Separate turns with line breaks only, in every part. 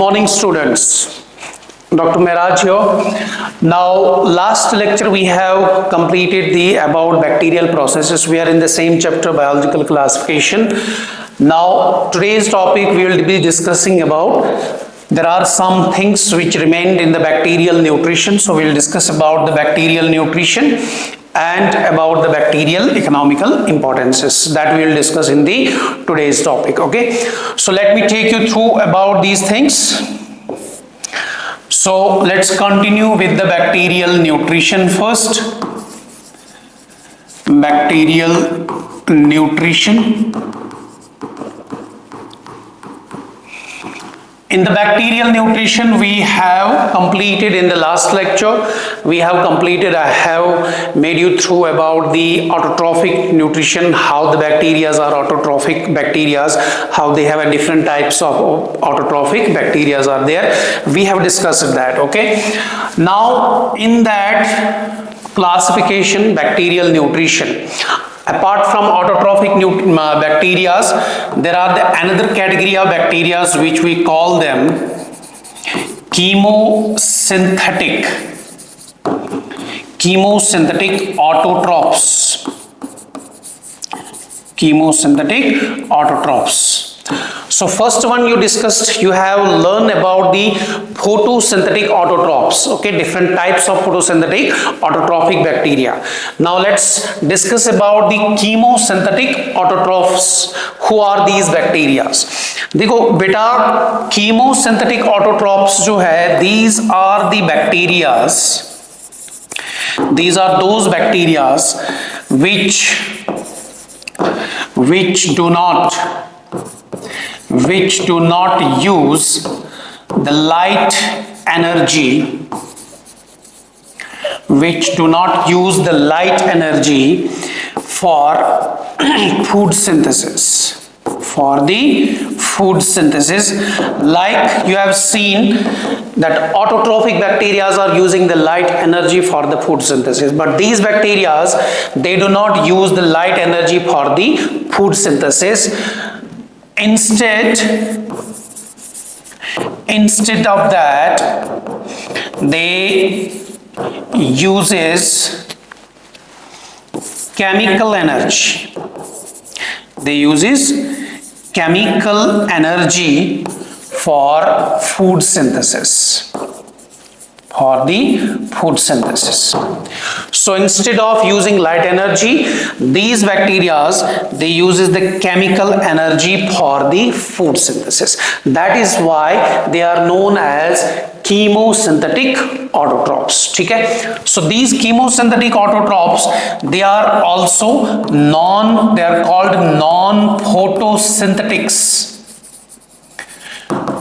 Morning students, Dr. Mehraj here. Now last lecture we have completed the about bacterial processes. We are in the same chapter, biological classification. Now today's topic we will be discussing about, there are some things which remained in the bacterial nutrition. So we will discuss about the bacterial nutrition and about the bacterial economical importances that we will discuss in the today's topic. Okay, so let me take you through about these things. So let's continue with the bacterial nutrition first. Bacterial nutrition. In the bacterial nutrition, we have completed in the last lecture, I have made you through about the autotrophic nutrition, how the bacteria are autotrophic bacteria, how they have a different types of autotrophic bacteria are there. We have discussed that, okay. Now, in that classification, bacterial nutrition, apart from autotrophic bacteria, there are another category of bacteria which we call them chemosynthetic autotrophs. Chemosynthetic autotrophs. So first one you discussed, you have learned about the photosynthetic autotrophs, okay, different types of photosynthetic autotrophic bacteria. Now let's discuss about the chemosynthetic autotrophs. Who are these bacteria? देखो बेटा, chemosynthetic autotrophs जो है, these are the bacteria, these are those bacteria which do not use the light energy, for food synthesis, like you have seen that autotrophic bacteria are using the light energy for the food synthesis, but these bacteria, they do not use the light energy for the food synthesis. Instead of that, they uses chemical energy. For food synthesis. So instead of using light energy, these bacteria, they uses the chemical energy for the food synthesis. That is why they are known as chemosynthetic autotrophs. Okay? So these chemosynthetic autotrophs, they are also they are called non-photosynthetics.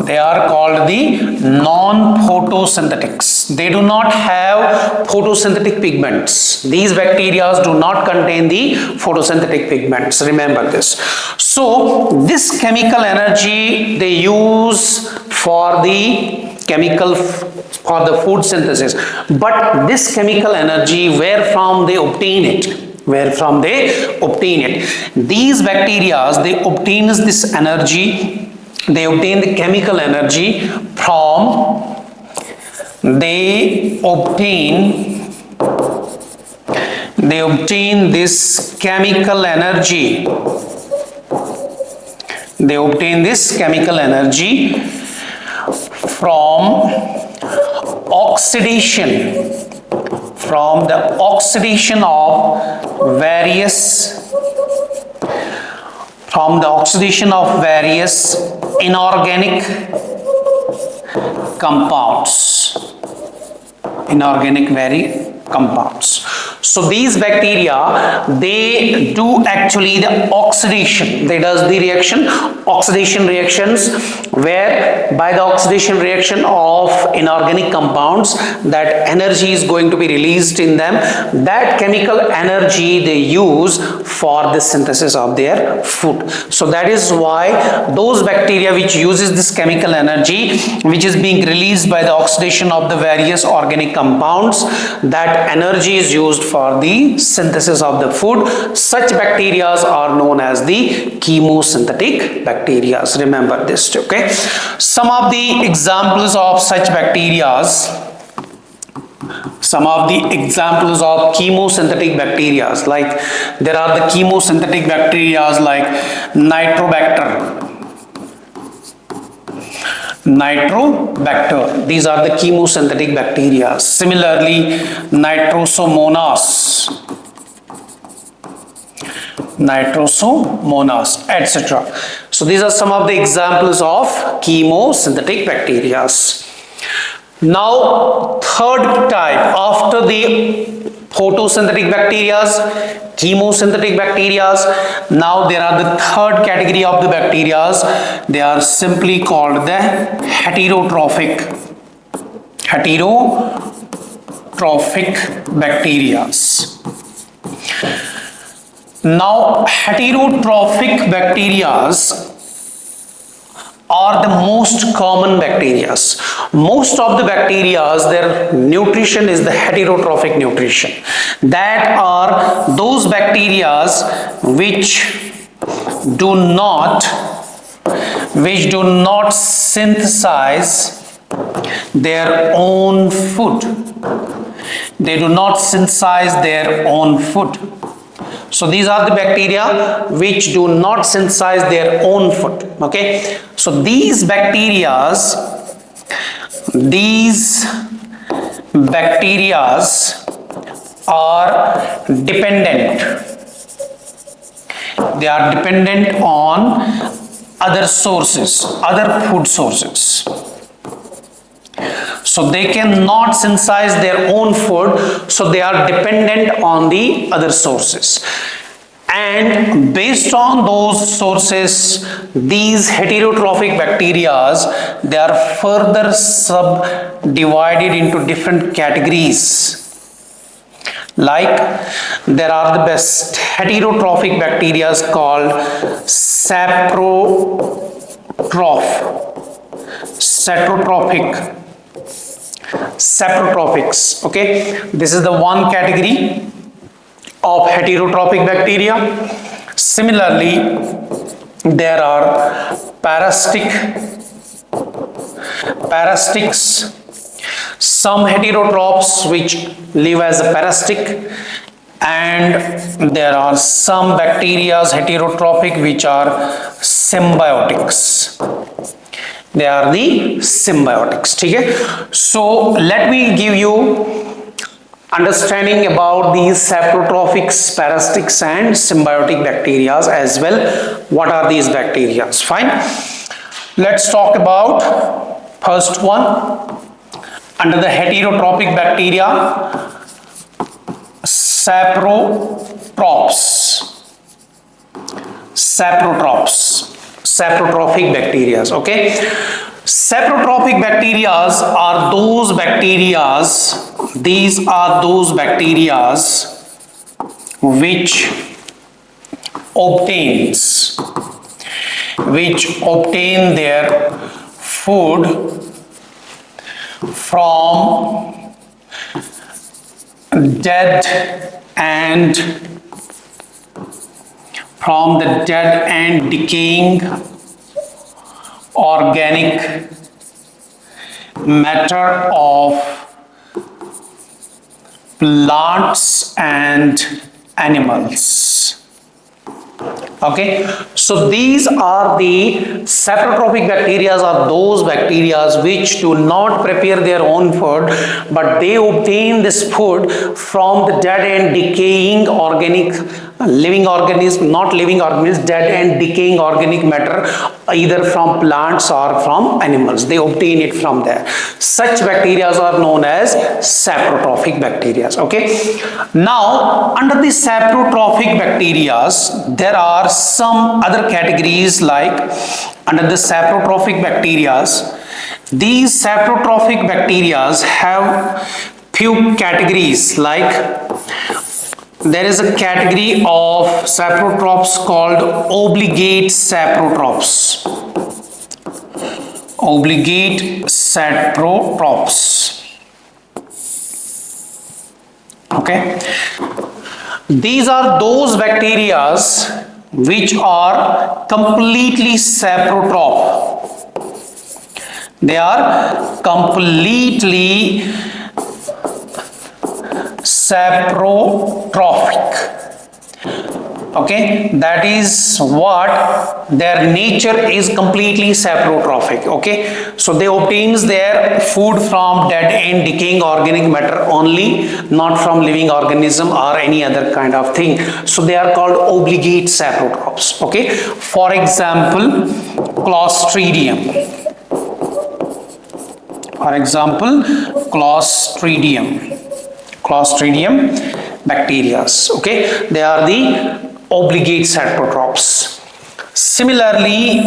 They are called the non-photosynthetics. They do not have photosynthetic pigments. These bacteria do not contain the photosynthetic pigments. Remember this. So this chemical energy they use for the food synthesis. But this chemical energy, where from they obtain it? These bacteria, they obtain this energy. They obtain the chemical energy from, they obtain this chemical energy from the oxidation of various inorganic compounds. So these bacteria, they do actually the oxidation. They does the oxidation reactions, where by the oxidation reaction of inorganic compounds, that energy is going to be released in them. That chemical energy they use for the synthesis of their food. So that is why those bacteria which uses this chemical energy, which is being released by the oxidation of the various organic compounds, that that energy is used for the synthesis of the food. Such bacteria are known as the chemosynthetic bacteria. Remember this, okay? Some of the examples of such bacteria, some of the examples of chemosynthetic bacteria, like there are the chemosynthetic bacteria like Nitrobacter. These are the chemosynthetic bacteria. Similarly, Nitrosomonas, etc. So these are some of the examples of chemosynthetic bacteria. Now, third type after the photosynthetic bacteria, chemosynthetic bacteria, now there are the third category of the bacteria. They are simply called the heterotrophic bacteria. Now, heterotrophic bacteria are the most common bacteria. Most of the bacteria, their nutrition is the heterotrophic nutrition. That are those bacteria which do not synthesize their own food. They do not synthesize their own food. So these are the bacteria which do not synthesize their own food. Okay, so these bacteria are dependent. They are dependent on other sources, other food sources. So they cannot synthesize their own food, so they are dependent on the other sources. And based on those sources, these heterotrophic bacteria, they are further subdivided into different categories. Like there are the best heterotrophic bacteria called saprotrophics. Okay, this is the one category of heterotrophic bacteria. Similarly, there are parasitics, some heterotrophs which live as a parasitic, and there are some bacteria heterotrophic which are symbiotics. They are the symbiotics. Okay? So let me give you understanding about these saprotrophics, parasitics and symbiotic bacteria as well. What are these bacteria? Fine. Let's talk about first one. Under the heterotrophic bacteria, saprotrophic bacteria. Okay, saprotrophic bacteria are those bacteria. These are those bacteria which obtain their food from dead and decaying organic matter of plants and animals. Okay, so these are the saprotrophic bacteria, are those bacteria which do not prepare their own food, but they obtain this food from the dead and decaying organic living organism, not living organisms, dead and decaying organic matter, either from plants or from animals. They obtain it from there. Such bacteria are known as saprotrophic bacteria. Okay, now under the saprotrophic bacteria there are some other categories. Like under the saprotrophic bacteria, these saprotrophic bacteria have few categories. Like there is a category of saprotrophs called obligate saprotrophs. Okay, these are those bacteria which are completely saprotroph. They are completely saprotrophic. Okay, that is what their nature is, completely saprotrophic. Okay, so they obtains their food from dead and decaying organic matter only, not from living organism or any other kind of thing. So they are called obligate saprotrophs. Okay, for example, Clostridium. For example, Clostridium bacteria. Okay, they are the obligate saprotrophs. Similarly,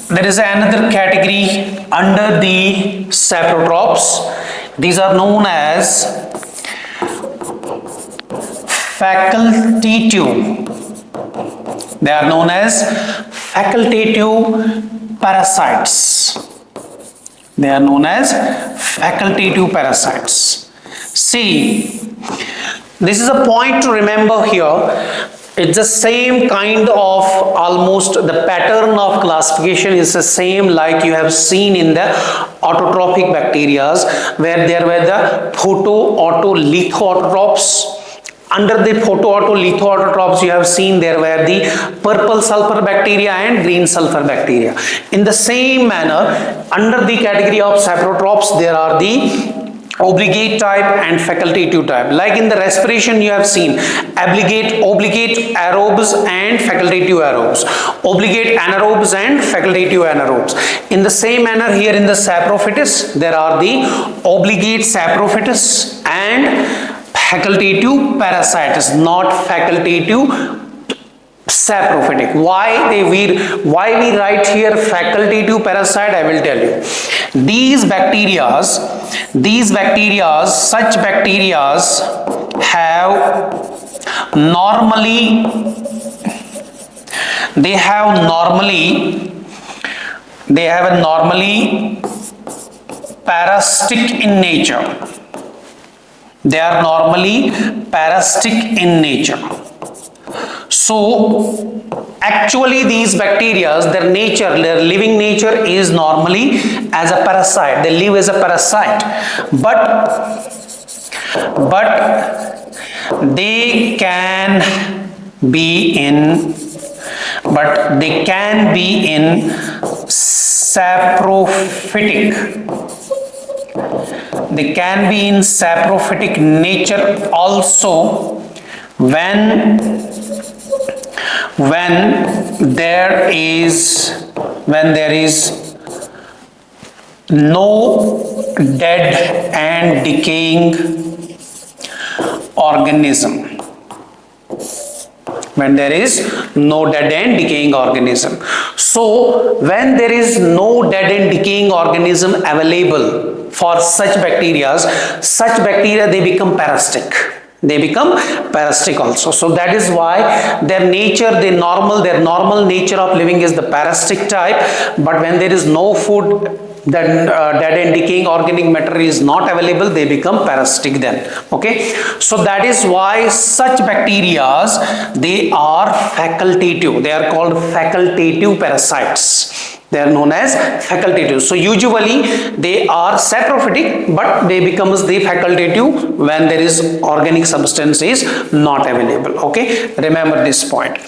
there is another category under the saprotrophs. These are known as facultative. They are known as facultative parasites. They are known as facultative parasites. See, this is a point to remember here. It's the same kind of, almost the pattern of classification is the same like you have seen in the autotrophic bacteria, where there were the photo-auto-lithoautotrophs. Under the photo-auto-lithoautotrophs, you have seen there were the purple sulfur bacteria and green sulfur bacteria. In the same manner, under the category of saprotrophs, there are the obligate type and facultative type. Like in the respiration, you have seen obligate aerobes and facultative aerobes, obligate anaerobes and facultative anaerobes. In the same manner, here in the saprophytes, there are the obligate saprophytes and facultative parasites, not facultative saprophytic. Why we write here facultative parasite, I will tell you. Such bacteria have normally parasitic in nature. They are normally parasitic in nature. So actually these bacteria, their living nature is normally as a parasite. They live as a parasite, but they can be in saprophytic. They can be in saprophytic nature also when there is no dead and decaying organism. When there is no dead and decaying organism. So when there is no dead and decaying organism available for such bacteria, they become parasitic. They become parasitic also. So that is why their normal nature of living is the parasitic type. But when there is no food, then dead and decaying organic matter is not available, they become parasitic then. Okay, so that is why such bacteria, they are facultative. They are called facultative parasites. They are known as facultative. So usually they are saprophytic, but they becomes the facultative when there is organic substance is not available. Okay, remember this point.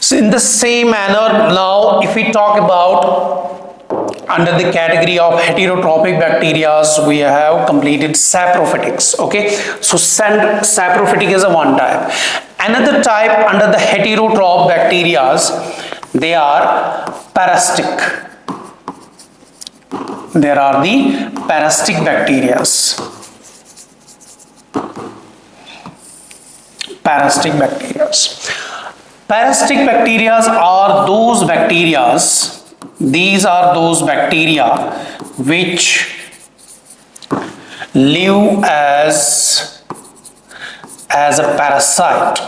So in the same manner, now if we talk about under the category of heterotrophic bacteria, we have completed saprophytics. Okay, so saprophytic is a one type. Another type under the heterotroph bacteria, they are parasitic. There are the parasitic bacteria. Parasitic bacteria. Parasitic bacteria are those bacteria. These are those bacteria which live as a parasite.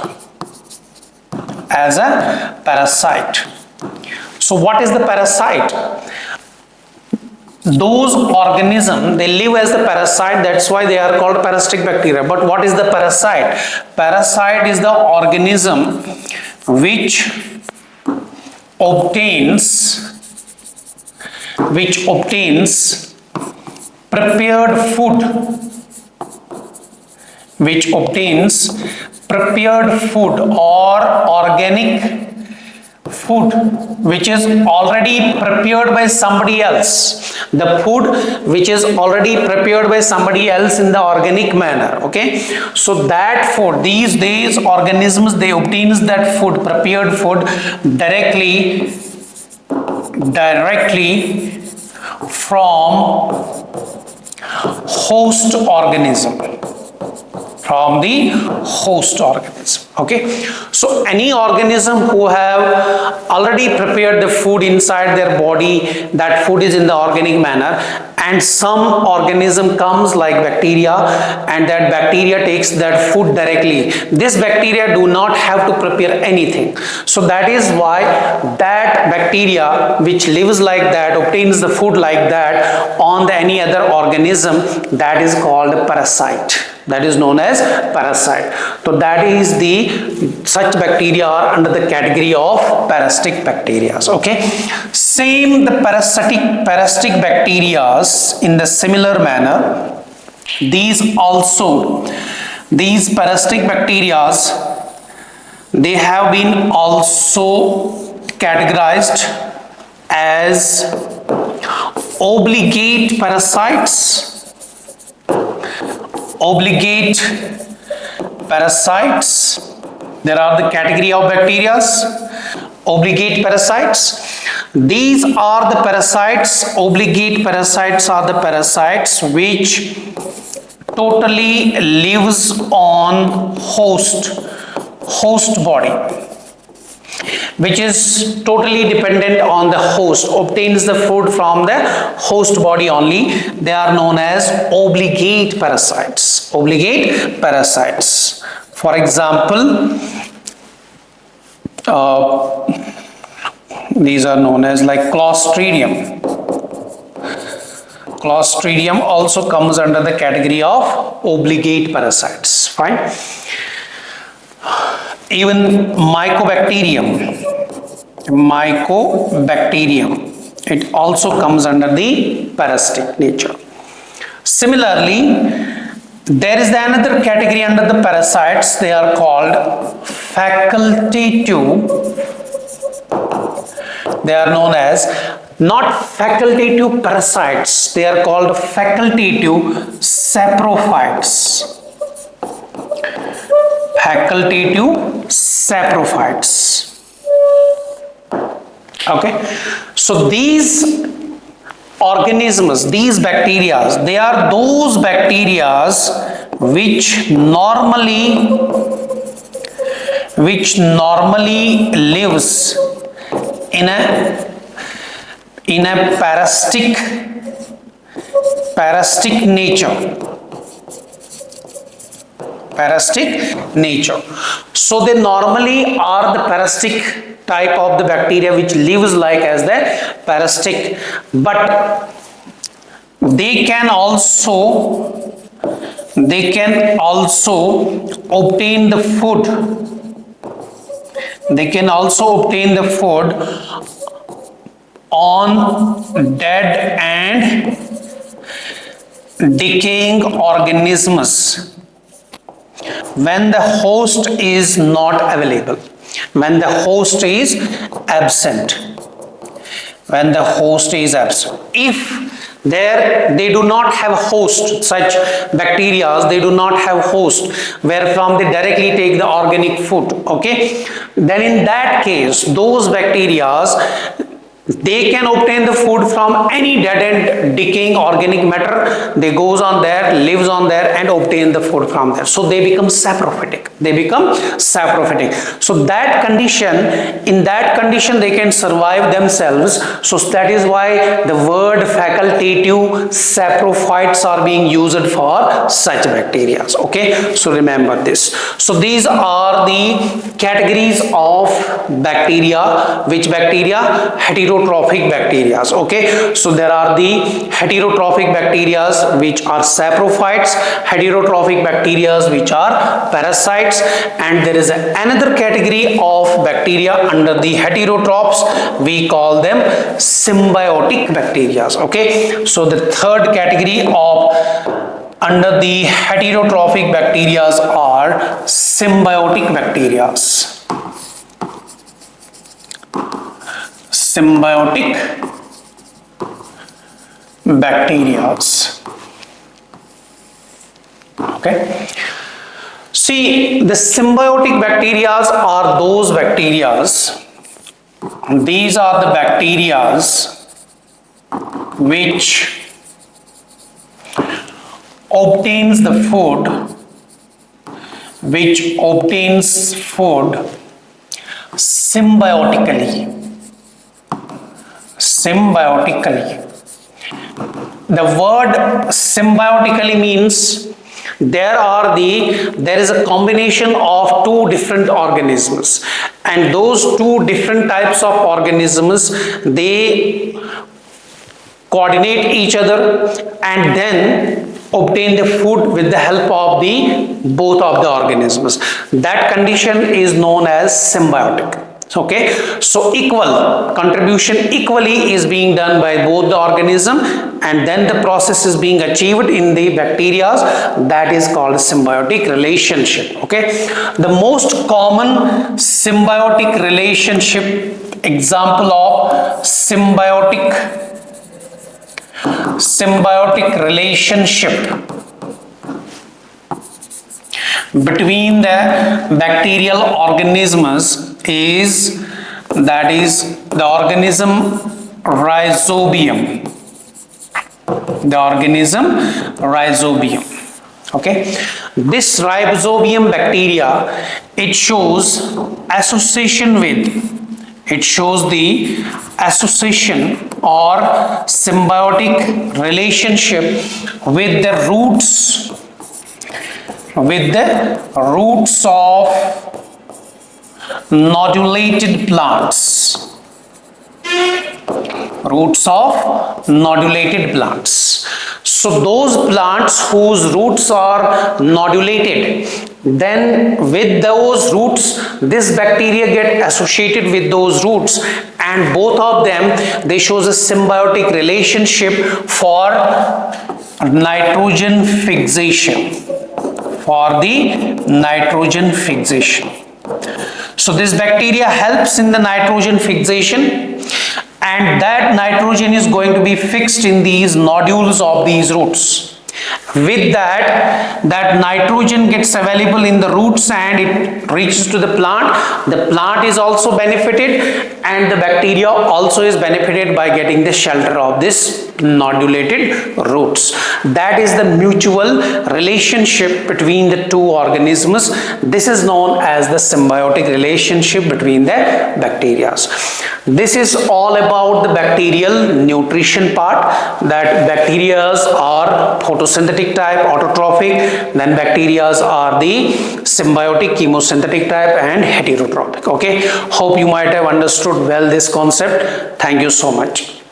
So what is the parasite? those organisms, they live as the parasite, that's why they are called parasitic bacteria. But what is the parasite? Parasite is the organism which obtains prepared food, or organic food which is already prepared by somebody else, the food which is already prepared by somebody else in the organic manner. Okay, so that food, these days organisms, they obtains that food, prepared food, directly from host organism, from the host organism. Okay, so any organism who have already prepared the food inside their body, that food is in the organic manner, and some organism comes like bacteria, and that bacteria takes that food directly. This bacteria do not have to prepare anything. So that is why that bacteria which lives like that, obtains the food like that on the any other organism, that is called a parasite. That is known as parasite. So that is the, such bacteria are under the category of parasitic bacteria. Okay, same the parasitic bacteria in the similar manner, these parasitic bacteria, they have been also categorized as obligate parasites. There are the category of bacteria, obligate parasites. These are the parasites, obligate parasites are the parasites which totally lives on host body, which is totally dependent on the host, obtains the food from the host body only. They are known as obligate parasites. Obligate parasites. For example, these are known as like Clostridium. Clostridium also comes under the category of obligate parasites. Fine. Even Mycobacterium, it also comes under the parasitic nature. Similarly, there is another category under the parasites. They are called facultative. They are known as not facultative parasites. They are called facultative saprophytes. Facultative saprophytes. Okay, so these organisms, these bacteria, they are those bacteria which normally lives in a parasitic nature. So they normally are the parasitic type of the bacteria which lives like as the parasitic, but they can also obtain the food. They can also obtain the food on dead and decaying organisms when the host is not available, when the host is absent. If they do not have host, such bacteria, they do not have host wherefrom they directly take the organic food. Okay, then in that case, those bacteria, they can obtain the food from any dead and decaying organic matter. They goes on there, lives on there, and obtain the food from there. So they become saprophytic. So that condition, in that condition, they can survive themselves. So that is why the word facultative saprophytes are being used for such bacteria. Okay, so remember this. So these are the categories of bacteria. Which bacteria? Hetero heterotrophic bacteria. Okay, so there are the heterotrophic bacteria which are saprophytes, heterotrophic bacteria which are parasites, and there is another category of bacteria under the heterotrophs. We call them symbiotic bacteria. Okay, so the third category of under the heterotrophic bacteria are symbiotic bacteria. Symbiotic bacteria. Okay. See, the symbiotic bacteria are those bacteria. These are the bacteria which obtains the food, symbiotically. The word symbiotically means there is a combination of two different organisms, and those two different types of organisms, they coordinate each other and then obtain the food with the help of both of the organisms. That condition is known as symbiotic. Okay, so equal contribution equally is being done by both the organism, and then the process is being achieved in the bacteria. That is called symbiotic relationship. Okay, the most common symbiotic relationship, example of symbiotic relationship between the bacterial organisms is the organism rhizobium. Okay, this rhizobium bacteria, it shows the association or symbiotic relationship with the roots of nodulated plants. So those plants whose roots are nodulated, then with those roots, this bacteria get associated with those roots, and both of them, they shows a symbiotic relationship for nitrogen fixation. So this bacteria helps in the nitrogen fixation, and that nitrogen is going to be fixed in these nodules of these roots. With that nitrogen gets available in the roots and it reaches to the plant. The plant is also benefited, and the bacteria also is benefited by getting the shelter of this nodulated roots. That is the mutual relationship between the two organisms. This is known as the symbiotic relationship between the bacteria. This is all about the bacterial nutrition part, that bacteria are photosynthetic type, autotrophic, then bacteria are the symbiotic, chemosynthetic type, and heterotrophic. Okay, hope you might have understood well this concept. Thank you so much.